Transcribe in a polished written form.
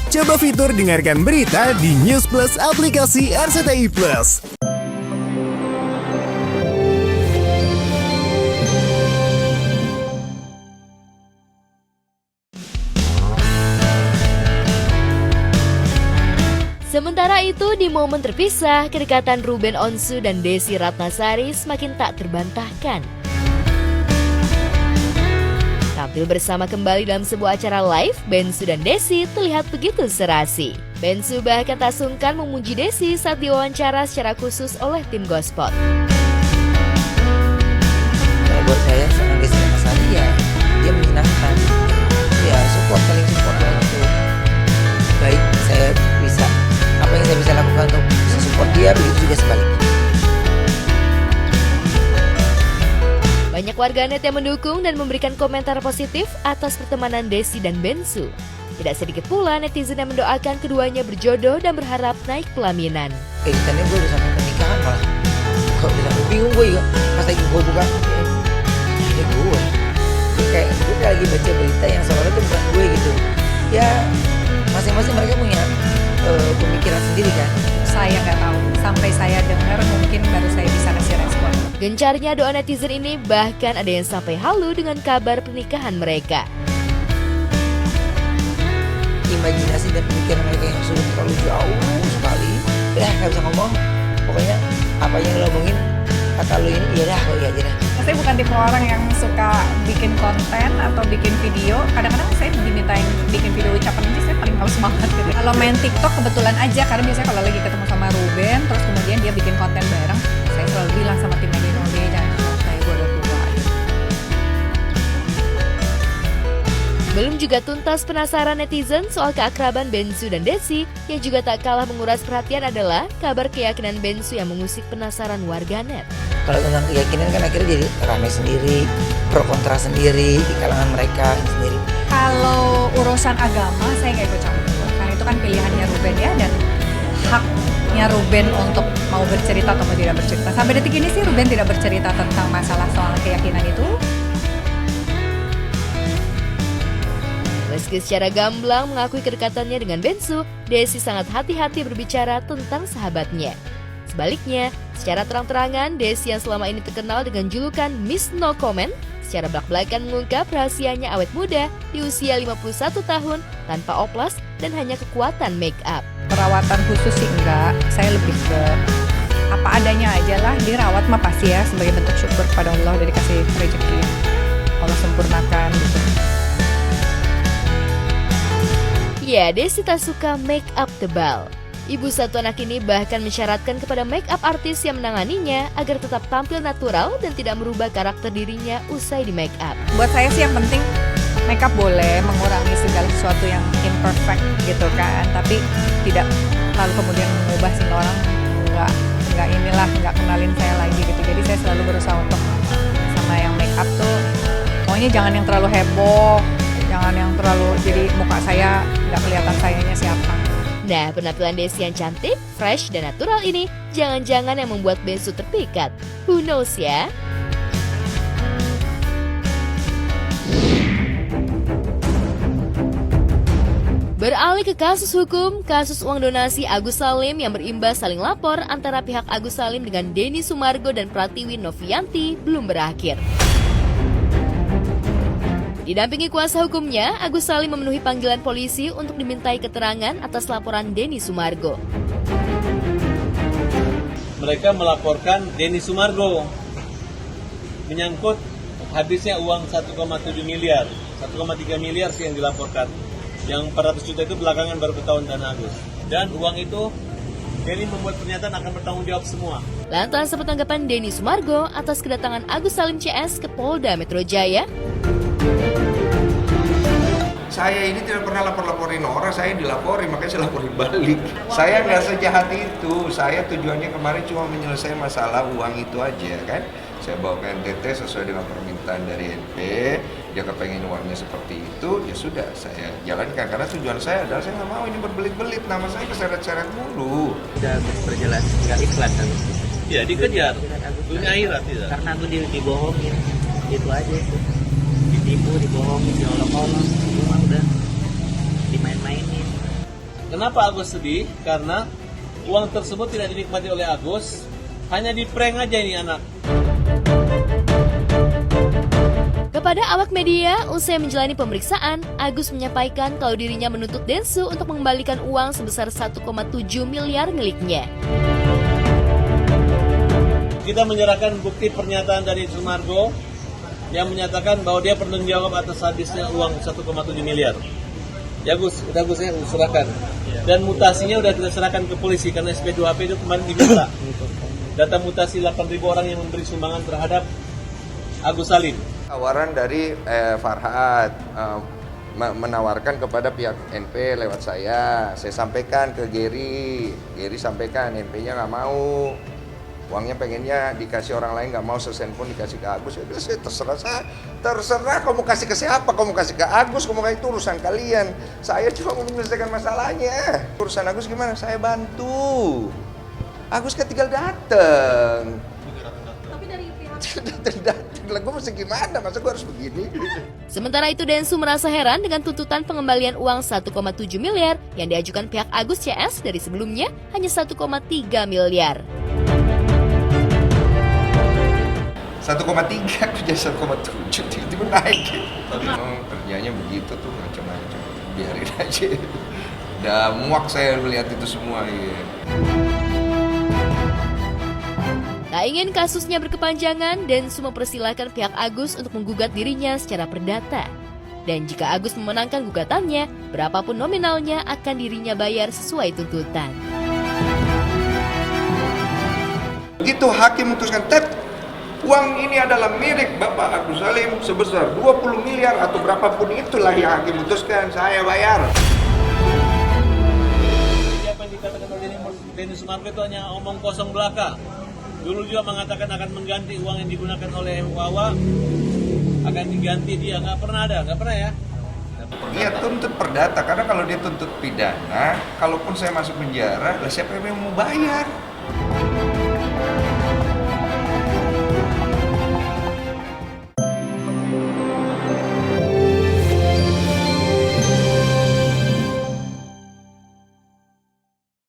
Coba fitur dengarkan berita di News Plus aplikasi RCTI Plus. Sementara itu, di momen terpisah, kedekatan Ruben Onsu dan Desy Ratnasari semakin tak terbantahkan. Tampil bersama kembali dalam sebuah acara live, Bensu dan Desy terlihat begitu serasi. Bensu bahkan tak sungkan memuji Desy saat diwawancara secara khusus oleh tim Gospot. Kalau buat saya sama Desy Ratnasari ya, dia menyenangkan. Ya saling support lah itu. Baik saya bisa, apa yang saya bisa lakukan untuk bisa support dia, begitu juga sebaliknya. Banyak warganet yang mendukung dan memberikan komentar positif atas pertemanan Desy dan Bensu. Tidak sedikit pula netizen yang mendoakan keduanya berjodoh dan berharap naik pelaminan. Editannya gue udah sampai pernikahan malah. Kok udah sampai bingung gue juga. Pas lagi gue buka, ya gue. Kayak gue lagi baca berita yang seolah-olah itu bukan gue gitu. Ya masing-masing mereka punya pemikiran sendiri kan. Saya nggak tahu, sampai saya dengar mungkin baru saya bisa kasih respon. Gencarnya doa netizen ini bahkan ada yang sampai halu dengan kabar pernikahan mereka. Imajinasi dan pemikiran mereka yang sudah terlalu jauh sekali. Ya nggak bisa ngomong. Pokoknya apa yang lo omongin kata lo ini ya dah, ya aja dah. Saya bukan tipe orang yang suka bikin konten atau bikin video. Kadang-kadang saya dimintain bikin video ucapan aja saya paling males banget gitu. Kalau main TikTok kebetulan aja, karena biasanya kalau lagi ketemu sama Ruben, terus kemudian dia bikin konten bareng, saya selalu bilang sama tim media, jangan shout saya, gue udah tua. Belum juga tuntas penasaran netizen soal keakraban Bensu dan Desy, yang juga tak kalah menguras perhatian adalah kabar keyakinan Bensu yang mengusik penasaran warganet. Kalau tentang keyakinan kan akhirnya jadi ramai sendiri, pro kontra sendiri di kalangan mereka sendiri. Kalau urusan agama saya nggak ikut campur, karena itu kan pilihannya Ruben ya, dan haknya Ruben untuk mau bercerita atau tidak bercerita. Sampai detik ini sih Ruben tidak bercerita tentang masalah soal keyakinan itu. Meski secara gamblang mengakui kedekatannya dengan Bensu, Desy sangat hati-hati berbicara tentang sahabatnya. Sebaliknya, secara terang-terangan, Desy yang selama ini terkenal dengan julukan Miss No Comment, secara belak-belakan mengungkap rahasianya awet muda di usia 51 tahun tanpa oplas dan hanya kekuatan make up. Perawatan khusus sih enggak, saya lebih ke apa adanya aja lah. Dirawat mah pasti ya, sebagai bentuk syukur pada Allah udah dikasih rezeki, Allah sempurnakan gitu. Ya, Desy tak suka make up tebal. Ibu satu anak ini bahkan mensyaratkan kepada make up artis yang menanganinya agar tetap tampil natural dan tidak merubah karakter dirinya usai di make up. Buat saya sih yang penting make up boleh mengurangi segala sesuatu yang imperfect gitu kan, tapi tidak lalu kemudian mengubah sehingga orang nggak kenalin saya lagi gitu. Jadi saya selalu berusaha untuk sama yang make up tuh pokoknya jangan yang terlalu heboh, jangan yang terlalu jadi muka saya nggak kelihatan sayanya siapa. Nah, penampilan Desy yang cantik, fresh, dan natural ini jangan-jangan yang membuat Bensu terpikat. Who knows ya? Beralih ke kasus hukum, kasus uang donasi Agus Salim yang berimbas saling lapor antara pihak Agus Salim dengan Denny Sumargo dan Pratiwi Novianti belum berakhir. Didampingi kuasa hukumnya, Agus Salim memenuhi panggilan polisi untuk dimintai keterangan atas laporan Denny Sumargo. Mereka melaporkan Denny Sumargo menyangkut habisnya uang 1,7 miliar, 1,3 miliar sih yang dilaporkan. Yang 400 juta itu belakangan baru ketahuan dan Agus. Dan uang itu Denny membuat pernyataan akan bertanggung jawab semua. Lantas apa tanggapan Denny Sumargo atas kedatangan Agus Salim CS ke Polda Metro Jaya? Saya ini tidak pernah lapor-laporin orang, saya dilapori, makanya saya laporin balik. Saya nggak sejahat itu, saya tujuannya kemarin cuma menyelesaikan masalah uang itu aja kan. Saya bawa ke NTT sesuai dengan permintaan dari NP, dia kepengen uangnya seperti itu, ya sudah saya jalankan. Karena tujuan saya adalah saya nggak mau ini berbelit-belit, nama saya keseret-seret mulu. Sudah berjelas, nggak ikhlas kan? Ya dikejar, dunia akhirat tidak. Karena aku dibohongin, itu aja itu. Ditipu, dibohongin, diolok-olok, semua udah dimain-mainin. Kenapa Agus sedih? Karena uang tersebut tidak dinikmati oleh Agus, hanya di prank aja ini anak. Kepada awak media, usai menjalani pemeriksaan, Agus menyampaikan kalau dirinya menuntut Densu untuk mengembalikan uang sebesar 1,7 miliar miliknya. Kita menyerahkan bukti pernyataan dari Sumargo yang menyatakan bahwa dia bertanggung jawab atas habisnya uang 1,7 miliar. Ya Gus, udah Gus ya, serahkan. Dan mutasinya udah kita serahkan ke polisi karena SP2HP itu kemarin diminta. Data mutasi 8.000 orang yang memberi sumbangan terhadap Agus Salim. Tawaran dari Farhad menawarkan kepada pihak NP lewat saya sampaikan ke Gary sampaikan, NP-nya nggak mau, uangnya pengennya dikasih orang lain, nggak mau sesen pun dikasih ke Agus. Ya terserah kamu kasih ke siapa, kamu kasih ke Agus, kamu kasih itu urusan kalian, saya cuma mau menyelesaikan masalahnya. Urusan Agus gimana, saya bantu. Agus kan tinggal dateng. Datang lah, gue mesti gimana, masa gue harus begini? Sementara itu Densu merasa heran dengan tuntutan pengembalian uang 1,7 miliar yang diajukan pihak Agus CS dari sebelumnya hanya 1,3 miliar. 1,3 aku jadi 1,7 tiba-tiba naik gitu. Memang kerjanya begitu tuh macam-macam, biarin aja. Udah muak saya melihat itu semua ya. Tak ingin kasusnya berkepanjangan, Densu mempersilahkan pihak Agus untuk menggugat dirinya secara perdata. Dan jika Agus memenangkan gugatannya, berapapun nominalnya akan dirinya bayar sesuai tuntutan. Begitu hakim memutuskan, uang ini adalah milik Bapak Agus Salim sebesar 20 miliar atau berapapun itulah yang hakim memutuskan, saya bayar. Jadi apa yang dikatakan oleh Denny Sumargo itu hanya omong kosong belaka. Dulu juga mengatakan akan mengganti uang yang digunakan oleh Wawa, akan diganti dia, nggak pernah ya? Iya tuntut perdata, karena kalau dia tuntut pidana, kalaupun saya masuk penjara, lah siapa yang mau bayar?